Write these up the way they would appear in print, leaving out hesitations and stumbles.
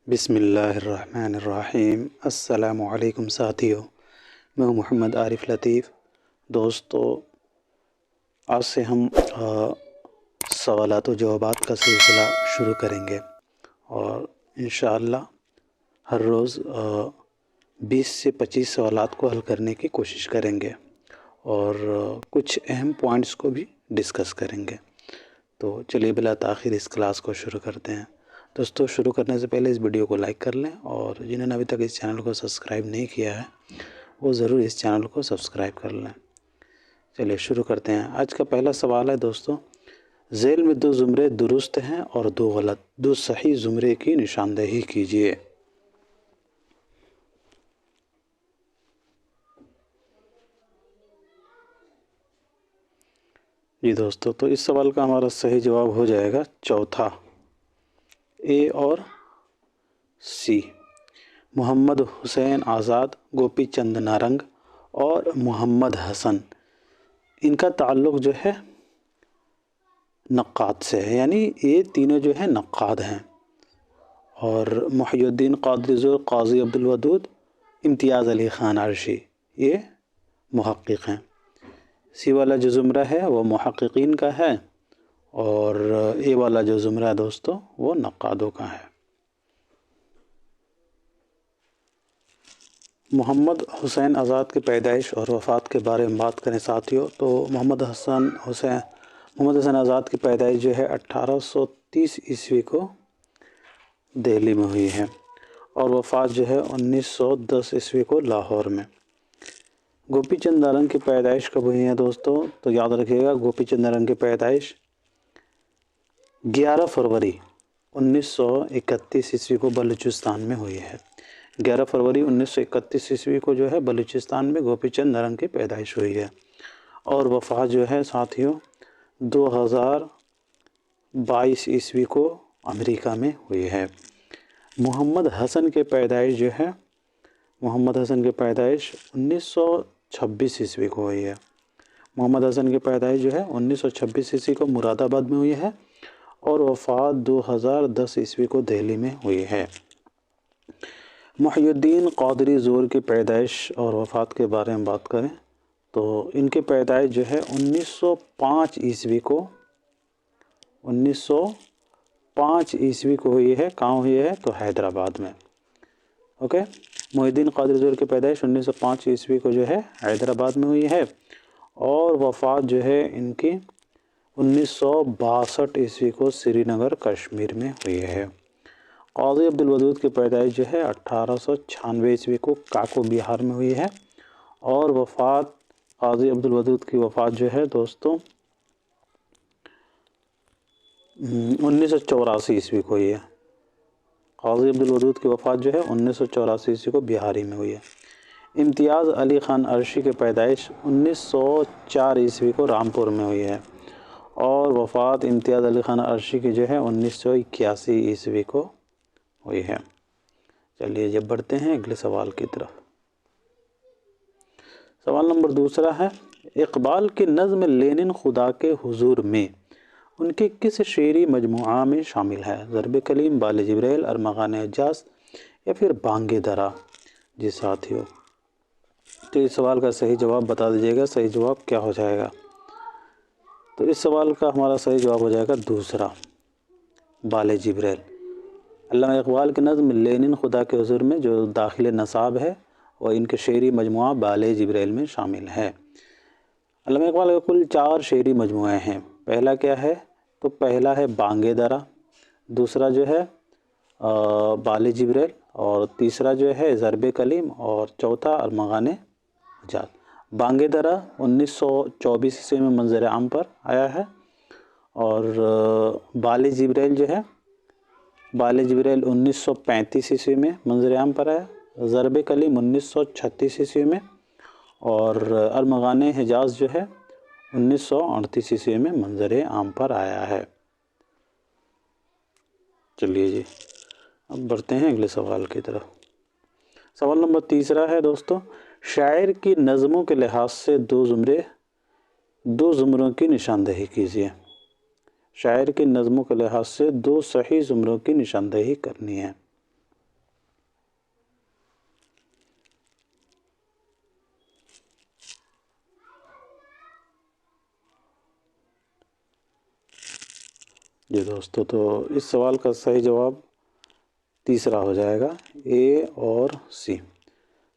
بسم اللہ الرحمن الرحیم۔ السلام علیکم ساتھیو، میں ہوں محمد عارف لطیف۔ دوستو، آج سے ہم سوالات و جوابات کا سلسلہ شروع کریں گے اور انشاءاللہ ہر روز 20 سے 25 سوالات کو حل کرنے کی کوشش کریں گے اور کچھ اہم پوائنٹس کو بھی ڈسکس کریں گے۔ تو چلیے بلا تاخیر اس کلاس کو شروع کرتے ہیں۔ دوستو، شروع کرنے سے پہلے اس ویڈیو کو لائک کر لیں اور جنہوں نے ابھی تک اس چینل کو سبسکرائب نہیں کیا ہے وہ ضرور اس چینل کو سبسکرائب کر لیں۔ چلیے شروع کرتے ہیں۔ آج کا پہلا سوال ہے دوستو، ذیل میں 2 زمرے درست ہیں اور 2 غلط، 2 صحیح زمرے کی نشاندہی کیجیے۔ جی دوستو، تو اس سوال کا ہمارا صحیح جواب ہو جائے گا چوتھا، اے اور سی۔ محمد حسین آزاد، گوپی چند نارنگ اور محمد حسن، ان کا تعلق جو ہے نقاد سے ہے، یعنی یہ تینوں جو ہیں نقاد ہیں۔ اور محی الدین قادری ذوق، قاضی عبدالودود، امتیاز علی خان عرشی، یہ محقق ہیں۔ سی والا جو زمرہ ہے وہ محققین کا ہے اور اے والا جو زمرہ ہے دوستو وہ نقادوں کا ہے۔ محمد حسین آزاد کی پیدائش اور وفات کے بارے میں بات کریں ساتھیوں، تو محمد حسین آزاد کی پیدائش جو ہے 1830 عیسوی کو دہلی میں ہوئی ہے اور وفات جو ہے 1910 عیسوی کو لاہور میں۔ گوپی چند نارنگ کی پیدائش کب ہوئی ہے دوستو؟ تو یاد رکھیے گا، گوپی چند نارنگ کی پیدائش 11 فروری 1931 عیسوی کو بلوچستان میں ہوئی ہے۔ 11 فروری 1931 عیسوی کو جو ہے بلوچستان میں گوپی چند نارنگ کی پیدائش ہوئی ہے اور وفات جو ہے ساتھیوں 2022 عیسوی کو امریکہ میں ہوئی ہے۔ محمد حسن کی پیدائش جو ہے، محمد حسن کی پیدائش 1926 عیسوی کو ہوئی ہے۔ محمد حسن کی پیدائش جو ہے 1926 عیسوی کو مراد آباد میں ہوئی ہے اور وفات 2010 عیسوی کو دہلی میں ہوئی ہے۔ محی الدین قادری ذوق کی پیدائش اور وفات کے بارے میں بات کریں تو ان کی پیدائش جو ہے 1905 عیسوی کو ہوئی ہے۔ کہاں ہوئی ہے؟ تو حیدرآباد میں۔ اوکے، محی الدین قادری ذوق کی پیدائش 1905 عیسوی کو جو ہے حیدرآباد میں ہوئی ہے اور وفات جو ہے ان کی 1962 عیسوی کو سری نگر کشمیر میں ہوئی ہے۔ قاضی عبدالودود کی پیدائش جو ہے 1896 عیسوی کو کاکو بہار میں ہوئی ہے اور وفات قاضی عبدالودود کی وفات جو ہے دوستو 1984 عیسوی کو ہوئی ہے۔ قاضی عبدالودود کی وفات جو ہے 1984 عیسوی کو بہاری میں ہوئی ہے۔ امتیاز علی خان عرشی کی پیدائش 1904 عیسوی کو رامپور میں ہوئی ہے اور وفات امتیاز علی خان عرشی کی جو ہے 1981 عیسوی کو ہوئی ہے۔ چلیے جب بڑھتے ہیں اگلے سوال کی طرف۔ سوال نمبر دوسرا ہے، اقبال کی نظم لینن خدا کے حضور میں ان کے کس شعری مجموعہ میں شامل ہے؟ ضرب کلیم، بال جبریل، ارمغان حجاز یا پھر بانگ درا؟ جی ساتھیو، تو اس سوال کا صحیح جواب بتا دیجیے گا، صحیح جواب کیا ہو جائے گا؟ تو اس سوال کا ہمارا صحیح جواب ہو جائے گا دوسرا، بال جبریل۔ علامہ اقبال کی نظم لینن خدا کے حضور میں جو داخل نصاب ہے وہ ان کے شعری مجموعہ بال جبریل میں شامل ہے۔ علامہ اقبال کے کل 4 شعری مجموعے ہیں۔ پہلا کیا ہے؟ تو پہلا ہے بانگ درا، دوسرا جو ہے بال جبریل، اور تیسرا جو ہے ضرب کلیم، اور چوتھا ارمغان حجاز۔ بانگ درا 1924 عیسوی میں منظر عام پر آیا ہے اور بال جبریل جو ہے، بال جبریل 1935 عیسوی میں منظر عام پر آیا، ضرب کلیم 1936 عیسوی میں، اور ارمغان حجاز جو ہے 1938 عیسوی میں منظر عام پر آیا ہے۔ چلیے جی اب بڑھتے ہیں اگلے سوال کی طرف۔ سوال نمبر تیسرا ہے دوستو، شاعر کی نظموں کے لحاظ سے 2 زمروں کی نشاندہی کیجیے۔ شاعر کی نظموں کے لحاظ سے 2 صحیح زمروں کی نشاندہی کرنی ہے۔ جی دوستو، تو اس سوال کا صحیح جواب تیسرا ہو جائے گا، اے اور سی۔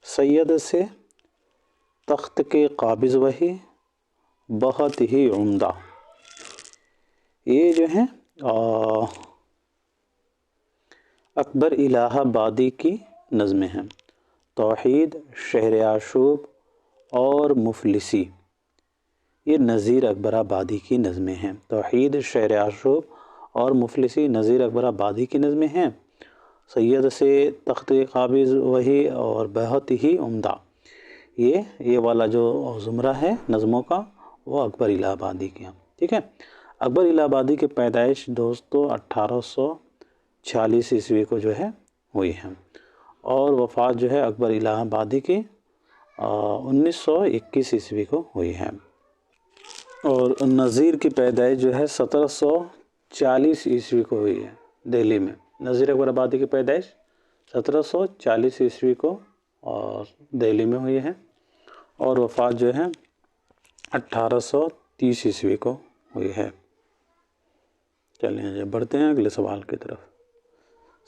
سید سے تخت کے قابض وہی، بہت ہی عمدہ۔ یہ جو ہیں اکبر الہ آبادی کی نظمیں ہیں۔ توحید، شہر آشوب اور مفلسی، یہ نذیر اکبر آبادی کی نظمیں ہیں۔ توحید، شہر آشوب اور مفلسی نذیر اکبر آبادی کی نظمیں ہیں۔ سید سے تخت قابض وہی اور بہت ہی عمدہ، یہ والا جو زمرہ ہے نظموں کا وہ اکبر الہ آبادی کی ہیں، ٹھیک ہے۔ اکبر الہ آبادی کی پیدائش دوستو 1846 عیسوی کو جو ہے ہوئی ہے، اور وفات جو ہے اکبر الہ آبادی کی 1921 عیسوی کو ہوئی ہے، اور نذیر کی پیدائش جو ہے 1740 عیسوی کو ہوئی ہے دہلی میں۔ نذیر اکبر آبادی کی پیدائش 1740 عیسوی کو اور دہلی میں ہوئی ہے، اور وفات جو ہے 1830 عیسوی کو ہوئی ہے۔ چلیں بڑھتے ہیں اگلے سوال کی طرف۔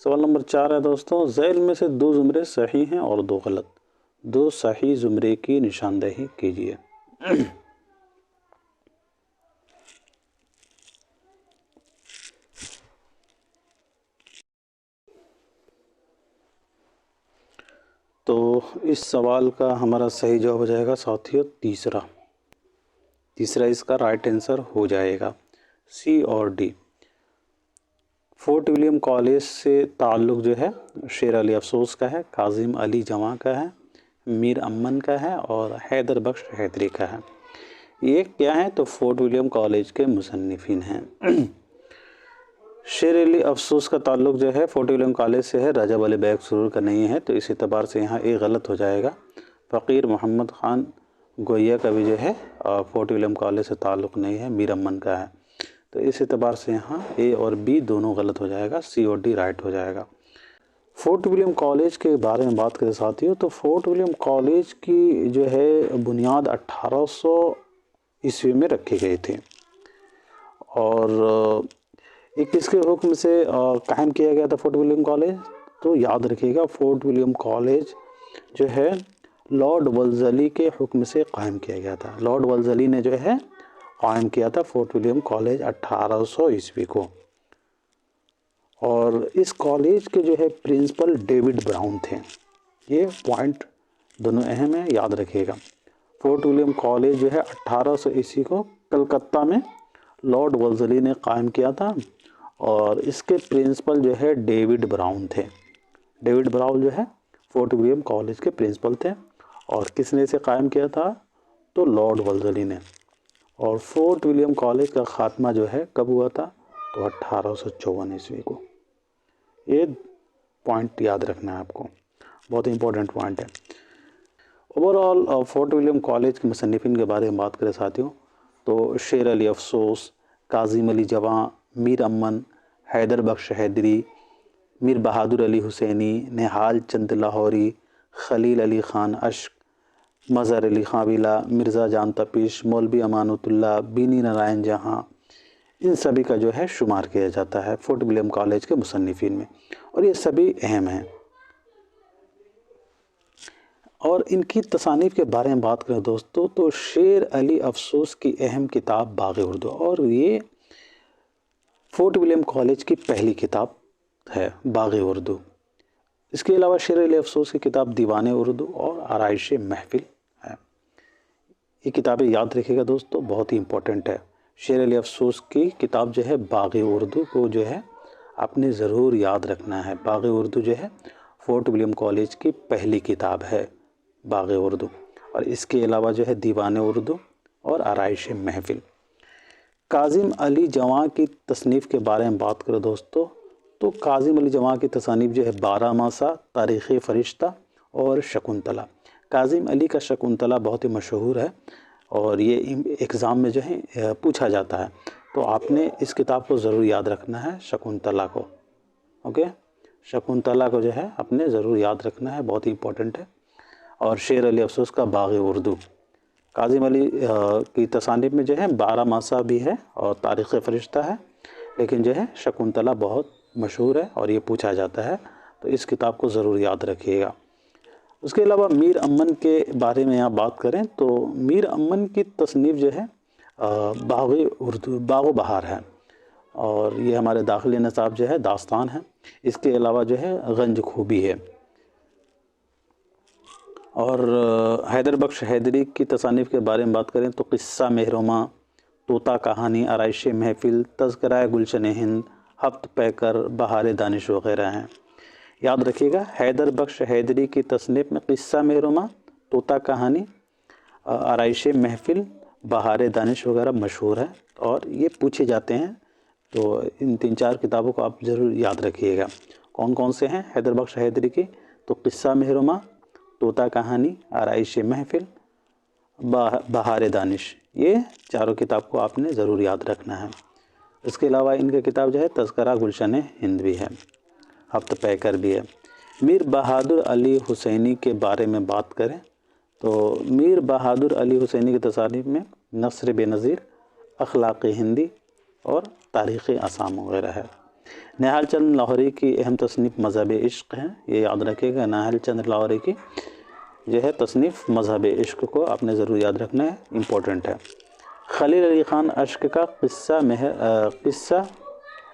سوال نمبر 4 ہے دوستوں، ذیل میں سے 2 زمرے صحیح ہیں اور 2 غلط، 2 صحیح زمرے کی نشاندہی کیجیے۔ تو اس سوال کا ہمارا صحیح جواب ہو جائے گا ساتھیو تیسرا اس کا رائٹ آنسر ہو جائے گا، سی اور ڈی۔ فورٹ ولیم کالج سے تعلق جو ہے شیر علی افسوس کا ہے، کاظم علی جواں کا ہے، میر امن کا ہے اور حیدر بخش حیدری کا ہے۔ یہ کیا ہے تو فورٹ ولیم کالج کے مصنفین ہیں۔ شیر علی افسوس کا تعلق جو ہے فورٹ ولیم کالج سے ہے، رجب علی بیگ سرور کا نہیں ہے، تو اس اعتبار سے یہاں اے غلط ہو جائے گا۔ فقیر محمد خان گویا کا بھی جو ہے فورٹ ولیم کالج سے تعلق نہیں ہے، میر امن کا ہے، تو اس اعتبار سے یہاں اے اور بی دونوں غلط ہو جائے گا، سی اور ڈی رائٹ ہو جائے گا۔ فورٹ ولیم کالج کے بارے میں بات کریں ساتھیوں، تو فورٹ ولیم کالج کی جو ہے بنیاد 1800 عیسوی میں رکھی گئی تھی، اور یہ کس کے حکم سے قائم کیا گیا تھا فورٹ ولیم کالج؟ تو یاد رکھیے گا فورٹ ولیم کالج جو ہے لارڈ ولزلی کے حکم سے قائم کیا گیا تھا۔ لارڈ ولزلی نے جو ہے قائم کیا تھا فورٹ ولیم کالج 1800 عیسوی کو، اور اس کالج کے جو ہے پرنسپل ڈیوڈ براؤن تھے۔ یہ پوائنٹ دونوں اہم ہیں، یاد رکھیے گا۔ فورٹ ولیم کالج جو ہے 1800 عیسوی کو کلکتہ میں لارڈ ولزلی نے قائم کیا تھا، اور اس کے پرنسپل جو ہے ڈیوڈ براؤن تھے۔ ڈیوڈ براؤن جو ہے فورٹ ولیم کالج کے پرنسپل تھے، اور کس نے اسے قائم کیا تھا تو لارڈ ولزلی نے۔ اور فورٹ ولیم کالج کا خاتمہ جو ہے کب ہوا تھا تو 1854 عیسوی کو۔ یہ پوائنٹ یاد رکھنا ہے آپ کو، بہت امپورٹنٹ پوائنٹ ہے۔ اوورآل فورٹ ولیم کالج کے مصنفین کے بارے میں بات کریں ساتھیوں، تو شیر علی افسوس، کاظم علی جواں، میر امن، حیدر بخش حیدری، میر بہادر علی حسینی، نہال چند لاہوری، خلیل علی خان اشک، مظہر علی خان ویلا، مرزا جان تپیش، مولوی امانت اللہ، بینی نارائن جہاں، ان سبھی کا جو ہے شمار کیا جاتا ہے فورٹ ولیم کالج کے مصنفین میں، اور یہ سبھی اہم ہیں۔ اور ان کی تصانیف کے بارے میں بات کریں دوستو، تو شیر علی افسوس کی اہم کتاب باغ اردو، اور یہ فورٹ ولیم کالج کی پہلی کتاب ہے باغ اردو۔ اس کے علاوہ شیر علی افسوس کی کتاب دیوان اردو اور آرائش محفل ہے۔ یہ کتابیں یاد رکھیے گا دوستو، بہت ہی امپورٹنٹ ہے۔ شیر علی افسوس کی کتاب جو ہے باغ اردو کو جو ہے آپ نے ضرور یاد رکھنا ہے۔ باغ اردو جو ہے فورٹ ولیم کالج کی پہلی کتاب ہے باغ اردو، اور اس کے علاوہ جو ہے دیوان اردو اور آرائش محفل۔ کاظم علی جواں کی تصنیف کے بارے میں بات کرو دوستو، تو کاظم علی جواں کی تصانیف جو ہے 12 ماسہ، تاریخ فرشتہ اور شکنتلا۔ کاظم علی کا شکنتلا بہت ہی مشہور ہے، اور یہ ایگزام میں جو ہے پوچھا جاتا ہے، تو آپ نے اس کتاب کو ضرور یاد رکھنا ہے، شکنتلا کو، اوکے، شکنتلا کو جو ہے آپ نے ضرور یاد رکھنا ہے، بہت ہی امپورٹنٹ ہے۔ اور شیر علی افسوس کا باغ اردو، کاظم علی کی تصانیف میں جو ہے 12 ماسہ بھی ہے اور تاریخ فرشتہ ہے، لیکن جو ہے شکنتلا بہت مشہور ہے اور یہ پوچھا جاتا ہے، تو اس کتاب کو ضرور یاد رکھیے گا۔ اس کے علاوہ میر امن کے بارے میں آپ بات کریں تو میر امن کی تصنیف جو ہے باغ و بہار ہے، اور یہ ہمارے داخلی نصاب جو ہے داستان ہے۔ اس کے علاوہ جو ہے غنج خوبی ہے۔ اور حیدر بخش حیدری کی تصانیف کے بارے میں بات کریں تو قصہ مہرما، طوطا کہانی، آرائش محفل، تذکرہ گلشن ہند، ہفت پیکر، بہار دانش وغیرہ ہیں۔ یاد رکھیے گا، حیدر بخش حیدری کی تصنیف میں قصہ مہرما، طوطا کہانی، آرائش محفل، بہار دانش وغیرہ مشہور ہے اور یہ پوچھے جاتے ہیں، تو ان 3-4 کتابوں کو آپ ضرور یاد رکھیے گا۔ کون کون سے ہیں حیدر بخش حیدری کی؟ تو قصہ مہرما، طوطا کہانی، آرائش محفل، بہار دانش، یہ چاروں کتاب کو آپ نے ضرور یاد رکھنا ہے۔ اس کے علاوہ ان کی کتاب جو ہے تذکرہ گلشن ہند بھی ہے، ہفت پیکر بھی ہے۔ میر بہادر علی حسینی کے بارے میں بات کریں تو میر بہادر علی حسینی کی تصانیف میں نثر بے نظیر، اخلاق ہندی اور تاریخ آسام وغیرہ ہے۔ نہال چند لاہوری کی اہم تصنیف مذہب عشق ہے، یہ یاد رکھیے گا، نہال چند لاہوری کی جو ہے تصنیف مذہب عشق کو آپ نے ضرور یاد رکھنا ہے، امپورٹنٹ ہے۔ خلیل علی خان اشک کا قصہ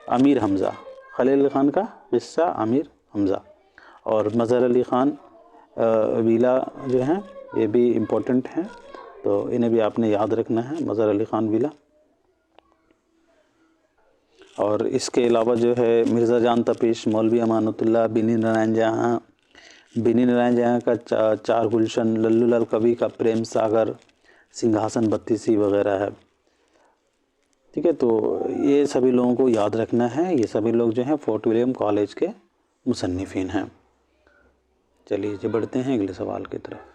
امیر حمزہ، خلیل علی خان کا قصہ امیر حمزہ، اور مظہر علی خان ویلا جو ہیں یہ بھی امپورٹنٹ ہیں، تو انہیں بھی آپ نے یاد رکھنا ہے، مظہر علی خان ویلا۔ اور اس کے علاوہ جو ہے مرزا جان تپیش، مولوی امانت اللہ، بینی نارائن جہاں کا چار گلشن، للو لال کبھی کا پریم ساگر، سنگھاسن بتیسی وغیرہ ہے۔ ٹھیک ہے، تو یہ سبھی لوگوں کو یاد رکھنا ہے، یہ سبھی لوگ جو ہیں فورٹ ولیم کالج کے مصنفین ہیں۔ چلیے جی بڑھتے ہیں اگلے سوال کی طرف۔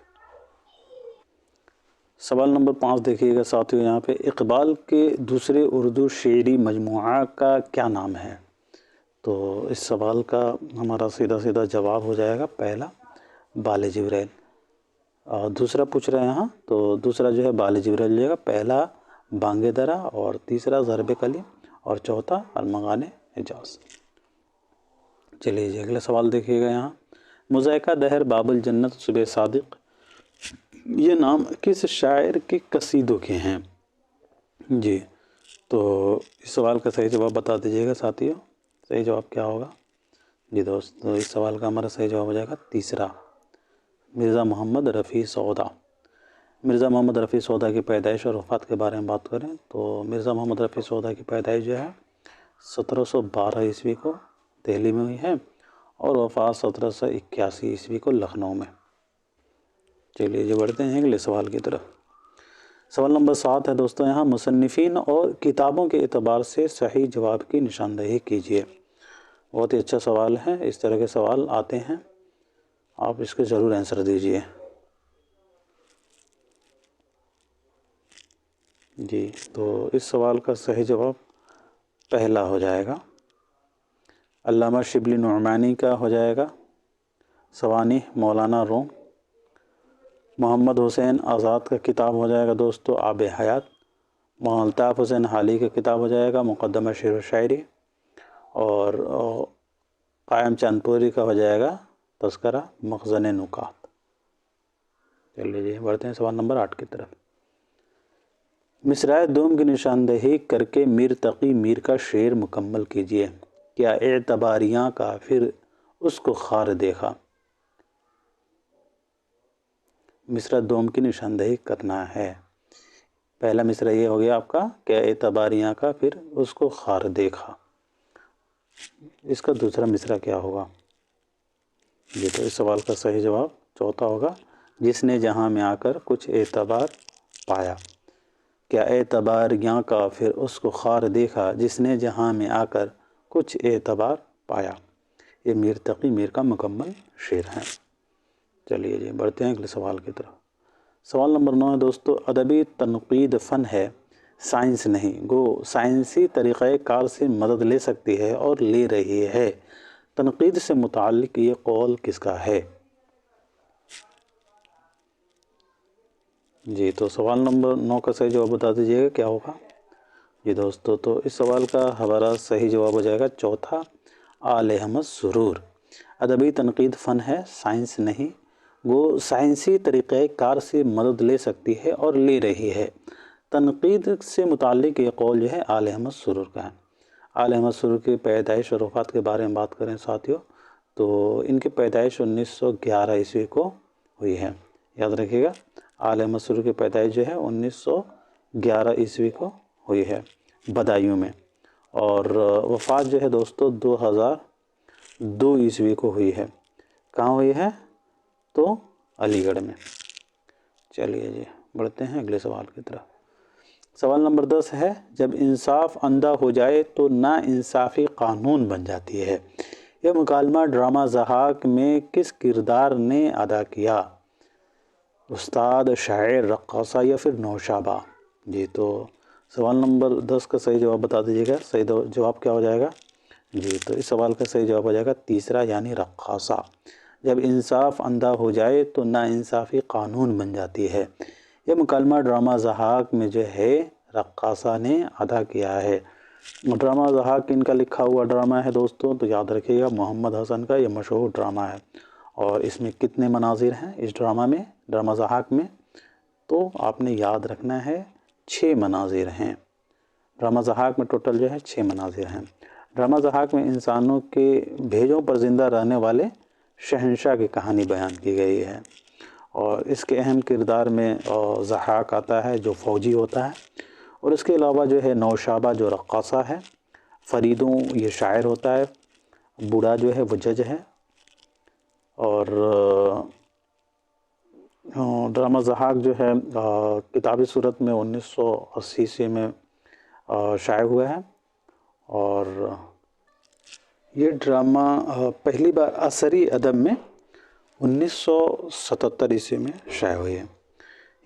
سوال نمبر 5 دیکھیے گا ساتھیو، یہاں پہ اقبال کے دوسرے اردو شعری مجموعہ کا کیا نام ہے؟ تو اس سوال کا ہمارا سیدھا جواب ہو جائے گا پہلا بال جبریل، اور دوسرا پوچھ رہے ہیں یہاں، تو دوسرا جو ہے بال جبریل جائے گا، پہلا بانگ درا، اور تیسرا ضرب کلیم، اور چوتھا ارمغان حجاز۔ چلیے جی اگلا سوال دیکھیے گا یہاں، مذائقہ دہر باب الجنت صبح صادق، یہ نام کس شاعر کے قصیدوں کے ہیں؟ جی تو اس سوال کا صحیح جواب بتا دیجیے گا ساتھیو، صحیح جواب کیا ہوگا؟ جی دوست، اس سوال کا ہمارا صحیح جواب ہو جائے گا تیسرا، مرزا محمد رفیع سودا۔ مرزا محمد رفیع سودا کی پیدائش اور وفات کے بارے میں بات کریں تو مرزا محمد رفیع سودا کی پیدائش جو ہے 1712 عیسوی کو دہلی میں ہوئی ہے، اور وفات 1781 عیسوی کو لکھنؤ میں۔ چلیے جو بڑھتے ہیں اگلے سوال کی طرف۔ سوال نمبر 7 ہے دوستوں، یہاں مصنفین اور کتابوں کے اعتبار سے صحیح جواب کی نشاندہی کیجیے۔ بہت ہی اچھا سوال ہے، اس طرح کے سوال آتے ہیں، آپ اس کے ضرور آنسر دیجیے۔ جی تو اس سوال کا صحیح جواب پہلا ہو جائے گا، علامہ شبلی نعمانی کا ہو جائے گا، سوانح مولانا روم۔ محمد حسین آزاد کا کتاب ہو جائے گا دوستو آب حیات۔ مولانا الطاف حسین حالی کا کتاب ہو جائے گا مقدمہ شعر و شاعری، اور قائم چاند پوری کا ہو جائے گا تذکرہ مخزن نکات۔ چلیے جی بڑھتے ہیں سوال نمبر 8 کی طرف۔ مصرع دوم کی نشاندہی کر کے میر تقی میر کا شعر مکمل کیجیے۔ کیا اعتباریاں کا پھر اس کو خار دیکھا؟ مصرع دوم کی نشاندہی کرنا ہے، پہلا مصرع یہ ہو گیا آپ کا، کیا اعتباریاں کا پھر اس کو خار دیکھا، اس کا دوسرا مصرع کیا ہوگا؟ یہ تو اس سوال کا صحیح جواب چوتھا ہوگا، جس نے جہاں میں آ کر کچھ اعتبار پایا۔ کیا اعتباریاں کا پھر اس کو خار دیکھا، جس نے جہاں میں آ کر کچھ اعتبار پایا، یہ میر تقی میر کا مکمل شعر ہے۔ چلیے جی بڑھتے ہیں اگلے سوال کی طرف۔ سوال نمبر 9 ہے دوستو، ادبی تنقید فن ہے، سائنس نہیں، گو سائنسی طریقہ کار سے مدد لے سکتی ہے اور لے رہی ہے، تنقید سے متعلق یہ قول کس کا ہے؟ جی تو سوال نمبر 9 کا صحیح جواب بتا دیجیے گا کیا ہوگا؟ جی دوستو، تو اس سوال کا ہمارا صحیح جواب ہو جائے گا چوتھا، علیہم السرور۔ ادبی تنقید فن ہے، سائنس نہیں، وہ سائنسی طریقہ کار سے مدد لے سکتی ہے اور لے رہی ہے۔ تنقید سے متعلق یہ قول جو ہے علیہم السرور کا ہے۔ علیہم السرور کی پیدائش اور وفات کے بارے میں بات کریں ساتھیوں، تو ان کی پیدائش 1911 عیسوی کو ہوئی ہے، یاد رکھیے گا۔ علیہم السرور کی پیدائش جو ہے 1911 عیسوی کو ہوئی ہے بدایوں میں، اور وفات جو ہے دوستو 2002 عیسوی کو ہوئی ہے۔ کہاں ہوئی ہے؟ تو علی گڑھ میں۔ چلیے جی بڑھتے ہیں اگلے سوال کی طرف۔ سوال نمبر 10 ہے، جب انصاف اندھا ہو جائے تو نا انصافی قانون بن جاتی ہے۔ یہ مکالمہ ڈرامہ ضحاک میں کس کردار نے ادا کیا؟ استاد، شاعر، رقاصہ یا پھر نوشابہ؟ جی تو سوال نمبر 10 کا صحیح جواب بتا دیجیے گا۔ صحیح جواب کیا ہو جائے گا؟ جی تو اس سوال کا صحیح جواب ہو جائے گا تیسرا، یعنی رقاصہ۔ جب انصاف اندھا ہو جائے تو نا انصافی قانون بن جاتی ہے۔ یہ مکالمہ ڈرامہ ضحاک میں جو ہے رقاصہ نے ادا کیا ہے۔ ڈرامہ ضحاک ان کا لکھا ہوا ڈرامہ ہے دوستوں، تو یاد رکھیے گا محمد حسن کا یہ مشہور ڈرامہ ہے۔ اور اس میں کتنے مناظر ہیں اس ڈرامہ میں، ڈرامہ ضحاک میں؟ تو آپ نے یاد رکھنا ہے 6 مناظر ہیں۔ ڈرامہ ضحاک میں ٹوٹل جو ہے 6 مناظر ہیں۔ ڈرامہ ضحاک میں انسانوں کے بھیجوں پر زندہ رہنے والے شہنشاہ کی کہانی بیان کی گئی ہے، اور اس کے اہم کردار میں ضحاک آتا ہے جو فوجی ہوتا ہے، اور اس کے علاوہ جو ہے نوشابہ جو رقاصہ ہے، فریدوں یہ شاعر ہوتا ہے، بوڑھا جو ہے وہ جج ہے، اور ڈرامہ ضحاک جو ہے کتابی صورت میں 1980 عیسوی میں شائع ہوا ہے، اور یہ ڈرامہ پہلی بار عصری ادب میں 1977 عیسوی میں شائع ہوئی ہے۔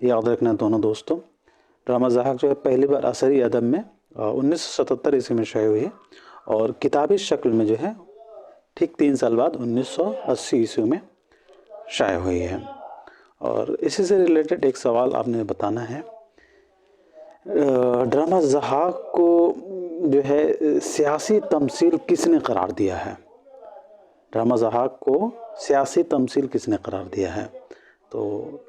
یاد رکھنا دونوں دوستوں، ڈرامہ ضحاک جو ہے پہلی بار عصری ادب میں 1977 عیسوی میں شائع ہوئی ہے، اور کتابی شکل میں جو ہے ٹھیک 3 سال بعد 1980 عیسوی میں شائع ہوئی ہے۔ اور اسی سے ریلیٹڈ ایک سوال آپ نے بتانا ہے، ڈرامہ ضحاک کو جو ہے سیاسی تمثیل کس نے قرار دیا ہے؟ ڈرامہ ضحاک کو سیاسی تمثیل کس نے قرار دیا ہے؟ تو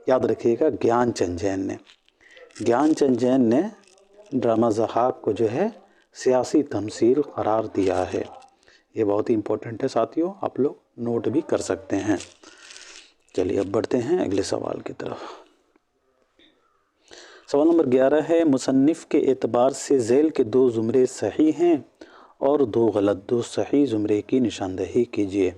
یاد رکھیے گا گیان چند جین نے۔ گیان چند جین نے ڈرامہ ضحاک کو جو ہے سیاسی تمثیل قرار دیا ہے۔ یہ بہت ہی امپورٹنٹ ہے ساتھیوں، آپ لوگ نوٹ بھی کر سکتے ہیں۔ چلیے اب بڑھتے ہیں اگلے سوال کی طرف۔ سوال نمبر 11 ہے، مصنف کے اعتبار سے ذیل کے 2 زمرے صحیح ہیں اور 2 غلط، 2 صحیح زمرے کی نشاندہی کیجیے۔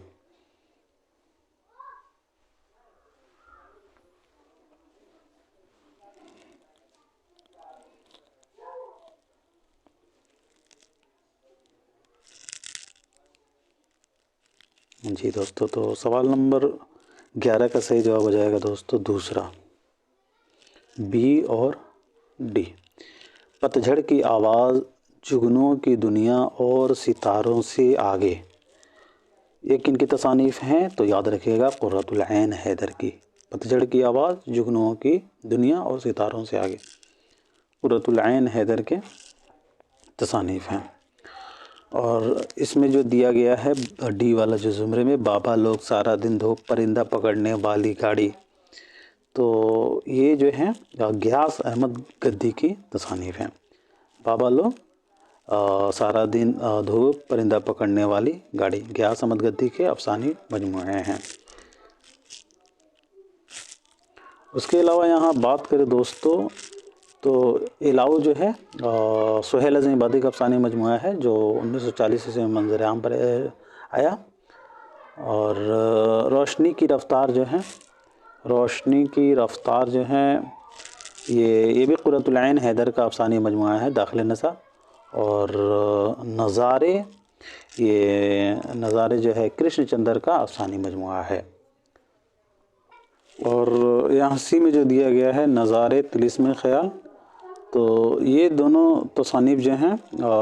جی دوستو، تو سوال نمبر 11 کا صحیح جواب ہو جائے گا دوستو دوسرا، بی اور ڈی۔ پتجھڑ کی آواز، جگنوں کی دنیا اور ستاروں سے آگے، یہ کن کی تصانیف ہیں؟ تو یاد رکھیے گا قرۃ العین حیدر کی۔ پتجھڑ کی آواز، جگنوں کی دنیا اور ستاروں سے آگے، قرۃ العین حیدر کے تصانیف ہیں۔ اور اس میں جو دیا گیا ہے ڈی والا جو زمرے میں، بابا لوگ سارا دن دھوپ پرندہ پکڑنے والی گاڑی، تو یہ جو ہیں غیاث احمد گدی کی تصانیف ہیں۔ بابا لوگ سارا دن دھوپ پرندہ پکڑنے والی گاڑی غیاث احمد گدی کے افسانوی مجموعے ہیں۔ اس کے علاوہ یہاں بات کریں دوستو، تو علاوہ جو ہے سہیل عظیم آبادی کا افسانوی مجموعہ ہے جو 1940 عیسوی میں منظر عام پر آیا، اور روشنی کی رفتار جو ہے، روشنی کی رفتار جو ہے یہ بھی قرۃ العین حیدر کا افسانوی مجموعہ ہے داخل نصاب، اور نظارے، یہ نظارے جو ہے کرشن چندر کا افسانوی مجموعہ ہے۔ اور یہاں سی میں جو دیا گیا ہے نظارے طلسم خیال، تو یہ دونوں تصانیف جو ہیں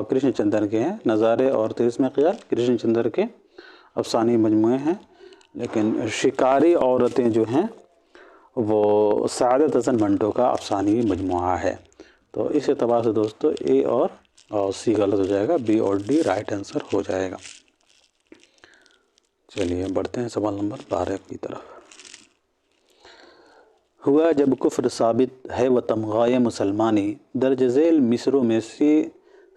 کرشن چندر کے ہیں، نظارے اور طلسم خیال کرشن چندر کے افسانوی مجموعے ہیں، لیکن شکاری عورتیں جو ہیں وہ سعادت حسن منٹو کا افسانوی مجموعہ ہے۔ تو اس اعتبار سے دوستو اے اور اور سی غلط ہو جائے گا، بی اور ڈی رائٹ آنسر ہو جائے گا۔ چلیے بڑھتے ہیں سوال نمبر 12 کی طرف۔ ہوا جب کفر ثابت ہے و تمغائے مسلمانی، درج ذیل مصروں میں سے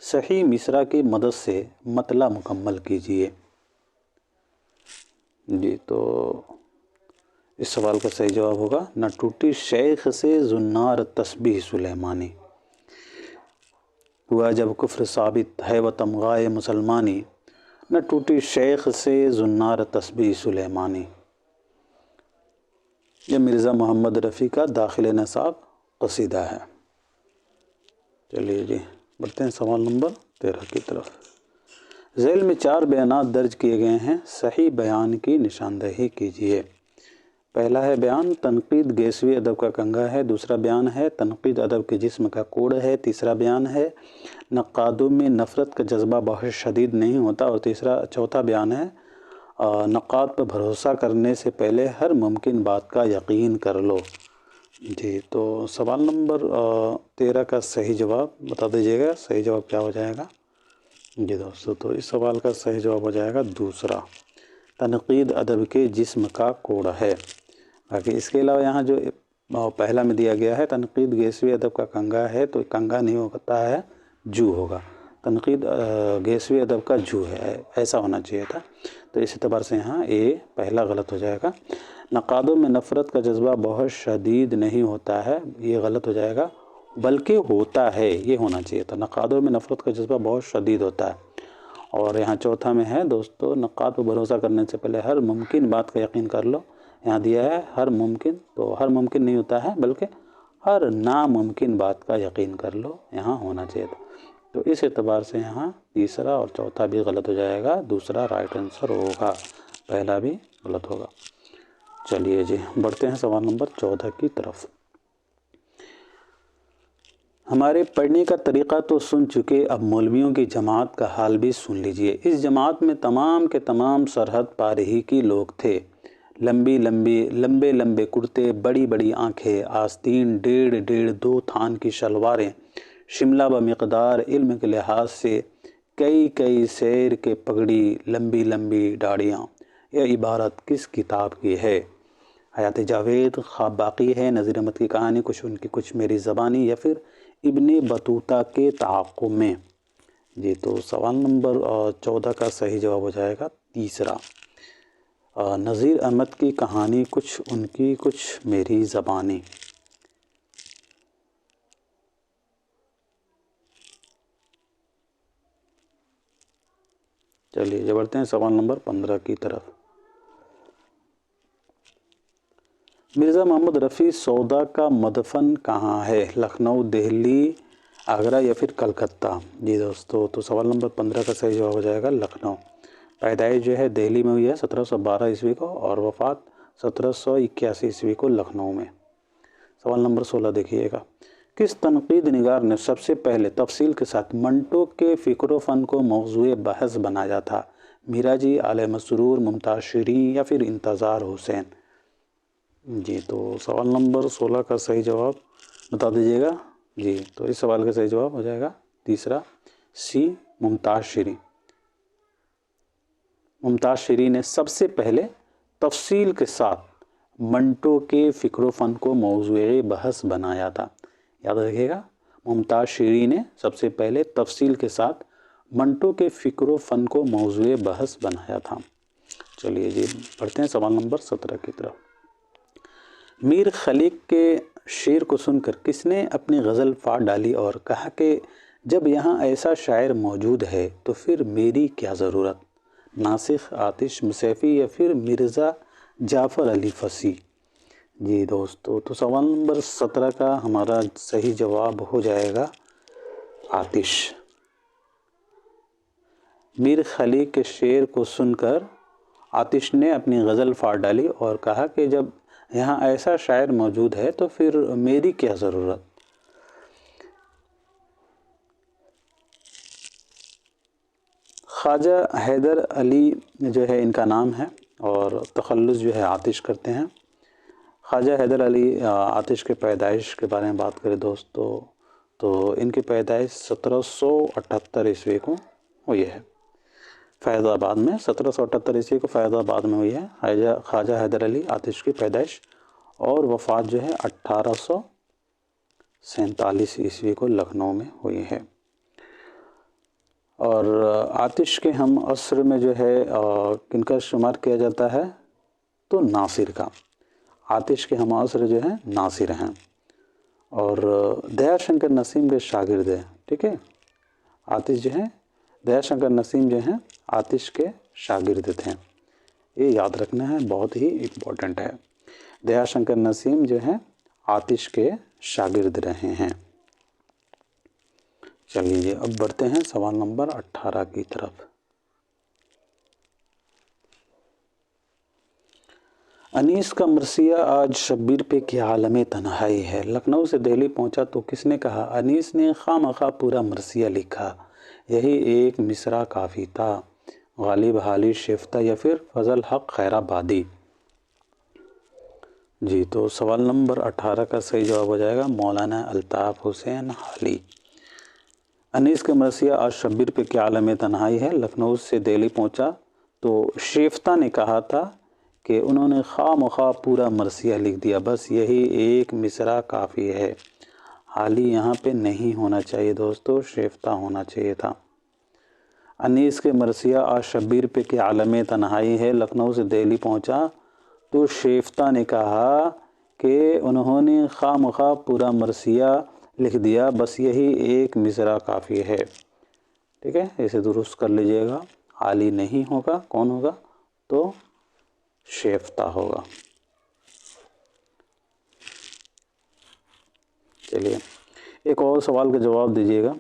صحیح مصرع کی مدد سے مطلع مکمل کیجیے۔ جی تو اس سوال کا صحیح جواب ہوگا نہ ٹوٹی شیخ سے زنار تسبیح سلیمانی۔ ہوا جب کفر ثابت ہے و تمغائے مسلمانی، نہ ٹوٹی شیخ سے زنار تسبیح سلیمانی۔ یہ مرزا محمد رفیع کا داخل نصاب قصیدہ ہے۔ چلیے جی بڑھتے ہیں سوال نمبر 13 کی طرف۔ ذیل میں 4 بیانات درج کیے گئے ہیں، صحیح بیان کی نشاندہی کیجیے۔ پہلا ہے بیان تنقید گیسوی ادب کا کنگا ہے، دوسرا بیان ہے تنقید ادب کے جسم کا کوڑ ہے، تیسرا بیان ہے نقادوں میں نفرت کا جذبہ بہت شدید نہیں ہوتا، اور چوتھا بیان ہے نقاد پر بھروسہ کرنے سے پہلے ہر ممکن بات کا یقین کر لو۔ جی تو سوال نمبر 13 کا صحیح جواب بتا دیجیے گا، صحیح جواب کیا ہو جائے گا؟ جی دوستو تو اس سوال کا صحیح جواب ہو جائے گا دوسرا، تنقید ادب کے جسم کا کوڑ ہے۔ باقی اس کے علاوہ یہاں جو پہلا میں دیا گیا ہے تنقید گیسوی ادب کا کنگا ہے، تو کنگا نہیں ہوتا ہے، جو ہوگا، تنقید گیسوی ادب کا جو ہے، ایسا ہونا چاہیے تھا۔ تو اس اعتبار سے یہاں اے پہلا غلط ہو جائے گا۔ نقادوں میں نفرت کا جذبہ بہت شدید نہیں ہوتا ہے، یہ غلط ہو جائے گا، بلکہ ہوتا ہے، یہ ہونا چاہیے تھا۔ نقادوں میں نفرت کا جذبہ بہت شدید ہوتا ہے۔ اور یہاں چوتھا میں ہے دوستو نقاد پر بھروسہ کرنے سے پہلے ہر ممکن بات کا یقین کر لو، یہاں دیا ہے ہر ممکن، تو ہر ممکن نہیں ہوتا ہے بلکہ ہر ناممکن بات کا یقین کر لو، یہاں ہونا چاہیے تھا۔ تو اس اعتبار سے یہاں تیسرا اور چوتھا بھی غلط ہو جائے گا، دوسرا رائٹ آنسر ہوگا، پہلا بھی غلط ہوگا۔ چلیے جی بڑھتے ہیں سوال نمبر 14 کی طرف۔ ہمارے پڑھنے کا طریقہ تو سن چکے، اب مولویوں کی جماعت کا حال بھی سن لیجئے۔ اس جماعت میں تمام کے تمام سرحد پار ہی کی لوگ تھے، لمبے لمبے کرتے، بڑی بڑی آنکھیں، آستین 1.5 تھان کی شلواریں، شملہ بمقدار علم کے لحاظ سے کئی سیر کے پگڑی، لمبی لمبی داڑھیاں۔ یہ عبارت کس کتاب کی ہے؟ حیات جاوید، خواب باقی ہے، نذیر احمد کی کہانی، کچھ ان کی کچھ میری زبانی، یا پھر ابن بطوطہ کے تعاقب میں۔ جی تو سوال نمبر 14 کا صحیح جواب ہو جائے گا تیسرا، نذیر احمد کی کہانی، کچھ ان کی کچھ میری زبانی۔ چلیے بڑھتے ہیں سوال نمبر 15 کی طرف۔ مرزا محمد رفیع سودا کا مدفن کہاں ہے؟ لکھنؤ، دہلی، آگرہ یا پھر کلکتہ؟ جی دوستو تو سوال نمبر 15 کا صحیح جواب ہو جائے گا لکھنؤ۔ پیدائش جو ہے دہلی میں ہوئی ہے 1712 عیسوی کو، اور وفات 1781 عیسوی کو لکھنؤ میں۔ سوال نمبر 16 دیکھیے گا، کس تنقید نگار نے سب سے پہلے تفصیل کے ساتھ منٹو کے فکر و فن کو موضوع بحث بنایا تھا؟ میرا جی، آل مسرور، ممتاز شیرین یا پھر انتظار حسین؟ جی تو سوال نمبر 16 کا صحیح جواب بتا دیجیے گا۔ جی تو اس سوال کا صحیح جواب ہو جائے گا تیسرا، سی، ممتاز شیرین۔ ممتاز شیرین نے سب سے پہلے تفصیل کے ساتھ منٹو کے فکر و فن کو موضوع بحث بنایا تھا، یاد رکھیے گا، ممتاز شیرین نے سب سے پہلے تفصیل کے ساتھ منٹو کے فکر و فن کو موضوع بحث بنایا تھا۔ چلیے جی پڑھتے ہیں سوال نمبر 17 کی طرف۔ میر خلیق کے شعر کو سن کر کس نے اپنی غزل پھاڑ ڈالی اور کہا کہ جب یہاں ایسا شاعر موجود ہے تو پھر میری کیا ضرورت؟ ناسخ، آتش مسیفی یا پھر مرزا جعفر علی فصیح؟ جی دوستو تو سوال نمبر 17 کا ہمارا صحیح جواب ہو جائے گا آتش۔ میر خلیق کے شعر کو سن کر آتش نے اپنی غزل پھاڑ ڈالی اور کہا کہ جب یہاں ایسا شاعر موجود ہے تو پھر میری کیا ضرورت؟ خواجہ حیدر علی جو ہے ان کا نام ہے، اور تخلص جو ہے آتش کرتے ہیں۔ خواجہ حیدر علی آتش کے پیدائش کے بارے میں بات کریں دوستو تو ان کی پیدائش 1778 عیسوی کو ہوئی ہے فیض آباد میں. 1778 عیسوی کو فیض آباد میں ہوئی ہے. خواجہ حیدر علی آتش کی پیدائش اور وفات جو ہے 1847 عیسوی کو لکھنؤ میں ہوئی ہے. اور آتش کے ہم عصر میں جو ہے کن کا شمار کیا جاتا ہے تو ناصر کا. آتش کے ہم عصر جو ہے ناصر ہیں اور دیا شنکر نسیم کے شاگرد ہیں. ٹھیک ہے، آتش جو ہے دیا شنکر نسیم جو ہیں آتش کے شاگرد تھے. یہ یاد رکھنا ہے، بہت ہی امپورٹنٹ ہے. دیا شنکر نسیم جو ہیں آتش کے شاگرد رہے ہیں. چلیے اب بڑھتے ہیں سوال نمبر 18 کی طرف. انیس کا مرثیہ آج شبیر پہ کیا عالم تنہائی ہے. لکھنؤ سے دہلی پہنچا تو کس نے کہا انیس نے خواہ مخواہ پورا مرثیہ لکھا، یہی ایک مصرع کافی تھا. غالب حالی شیفتہ یا پھر فضل حق خیر آبادی. جی تو سوال نمبر 18 کا صحیح جواب ہو جائے گا مولانا الطاف حسین حالی. انیس کا مرثیہ آج شبیر پہ کیا عالم تنہائی ہے. لکھنؤ سے دہلی پہنچا تو شیفتہ نے کہا تھا کہ انہوں نے خواہ مخواہ پورا مرثیہ لکھ دیا، بس یہی ایک مصرع کافی ہے. حالی یہاں پہ نہیں ہونا چاہیے دوستو، شیفتہ ہونا چاہیے تھا. انیس کے مرثیہ آج شبیر پہ کیا عالم تنہائی ہے. لکھنؤ سے دہلی پہنچا تو شیفتہ نے کہا کہ انہوں نے خواہ مخواہ پورا مرثیہ لکھ دیا، بس یہی ایک مصرع کافی ہے. ٹھیک ہے، اسے درست کر لیجئے گا. حالی نہیں ہوگا، کون ہوگا تو شیفتہ ہوگا. چلیے ایک اور سوال کا جواب دیجیے گا.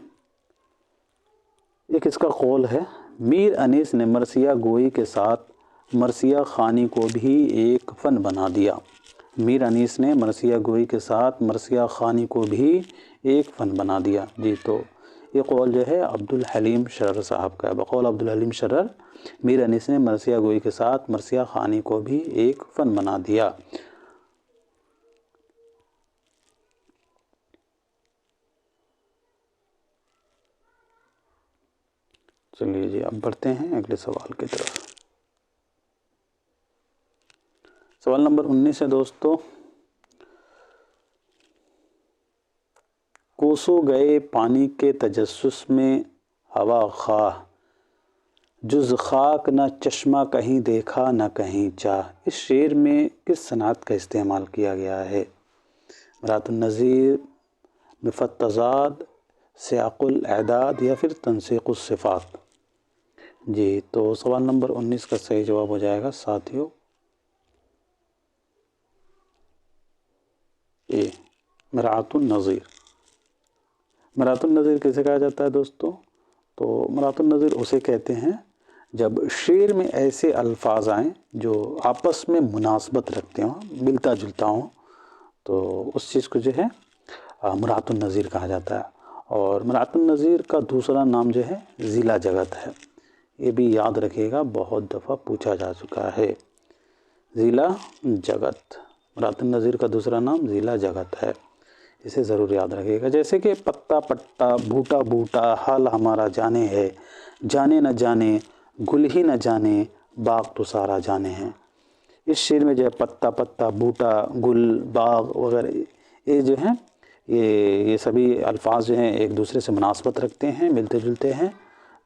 ایک اس کا قول ہے میر انیس نے مرثیہ گوئی کے ساتھ مرثیہ خوانی کو بھی ایک فن بنا دیا. میر انیس نے مرثیہ گوئی کے ساتھ مرثیہ خوانی کو بھی ایک فن بنا دیا. جی تو یہ قول جو ہے عبدالحلیم شرر صاحب کا ہے. بقول عبدالحلیم شرر میر انیس نے مرثیہ گوئی کے ساتھ مرثیہ خوانی کو بھی ایک فن بنا دیا. چلیے جی اب بڑھتے ہیں اگلے سوال کی طرف. سوال نمبر 19 ہے دوستو. کوسوں گئے پانی کے تجسس میں ہوا خواہ، جز خاک نہ چشمہ کہیں دیکھا نہ کہیں چاہ. اس شعر میں کس صنعت کا استعمال کیا گیا ہے؟ مرات النظیر، مفت تضاد، سیاق الاعداد یا پھر تنسیق الصفات. جی تو سوال نمبر 19 کا صحیح جواب ہو جائے گا ساتھیوں اے مرات النظیر. مرات النظیر کیسے کہا جاتا ہے دوستو؟ تو مرات النظیر اسے کہتے ہیں جب شعر میں ایسے الفاظ آئیں جو آپس میں مناسبت رکھتے ہوں، ملتا جلتا ہوں، تو اس چیز کو جو ہے مرات النظیر کہا جاتا ہے. اور مرات النظیر کا دوسرا نام جو ہے ضلع جگت ہے. یہ بھی یاد رکھیے گا، بہت دفعہ پوچھا جا چکا ہے. ضلع جگت، مرات النظیر کا دوسرا نام ضلع جگت ہے. اسے ضرور یاد رکھیے گا. جیسے کہ پتا پتا، بوٹا بوٹا، حال ہمارا جانے ہے، جانے نہ جانے، گل ہی نہ جانے، باغ تو سارا جانے ہیں. اس شعر میں جو ہے پتا پتا، بوٹا، گل، باغ وغیرہ یہ جو ہیں یہ سبھی الفاظ جو ہیں ایک دوسرے سے مناسبت رکھتے ہیں، ملتے جلتے ہیں.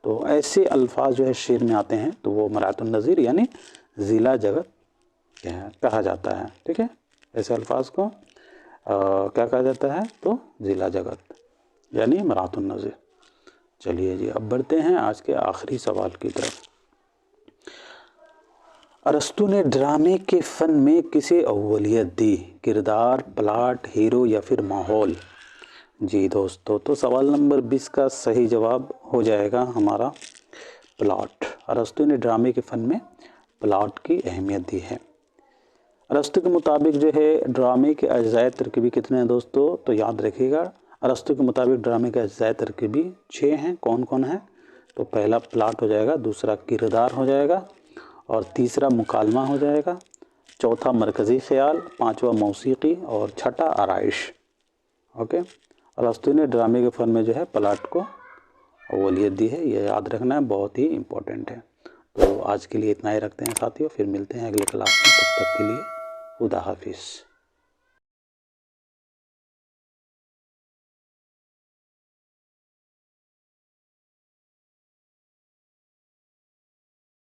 تو ایسے الفاظ جو ہے شعر میں آتے ہیں تو وہ مرات النظیر یعنی ضلع جگت کہا جاتا ہے. ٹھیک ہے، ایسے الفاظ کو کیا کہا جاتا ہے تو ضلع جگت یعنی مرات النظیر. چلیے جی اب بڑھتے ہیں آج کے آخری سوال کی طرف. ارسطو نے ڈرامے کے فن میں کسے اولیت دی؟ کردار، پلاٹ، ہیرو یا پھر ماحول؟ جی دوستو تو سوال نمبر 20 کا صحیح جواب ہو جائے گا ہمارا پلاٹ. ارسطو نے ڈرامے کے فن میں پلاٹ کی اہمیت دی ہے. ارسطو کے مطابق جو ہے ڈرامے کے اجزائے ترکیبی کتنے ہیں دوستو؟ تو یاد رکھیے گا ارسطو کے مطابق ڈرامے کے اجزائے ترکیبی 6 ہیں. کون کون ہیں؟ تو پہلا پلاٹ ہو جائے گا، دوسرا کردار ہو جائے گا، اور تیسرا مکالمہ ہو جائے گا، چوتھا مرکزی خیال، پانچواں موسیقی اور چھٹا آرائش. اوکے، ارسطو نے ڈرامے کے فن میں جو ہے پلاٹ کو اولویت دی ہے، یہ یاد رکھنا ہے، بہت ہی امپورٹنٹ ہے۔ تو آج کے لیے اتنا ہی رکھتے ہیں ساتھیوں، پھر ملتے ہیں اگلے کلاس میں، تب تک کے لیے خدا حافظ۔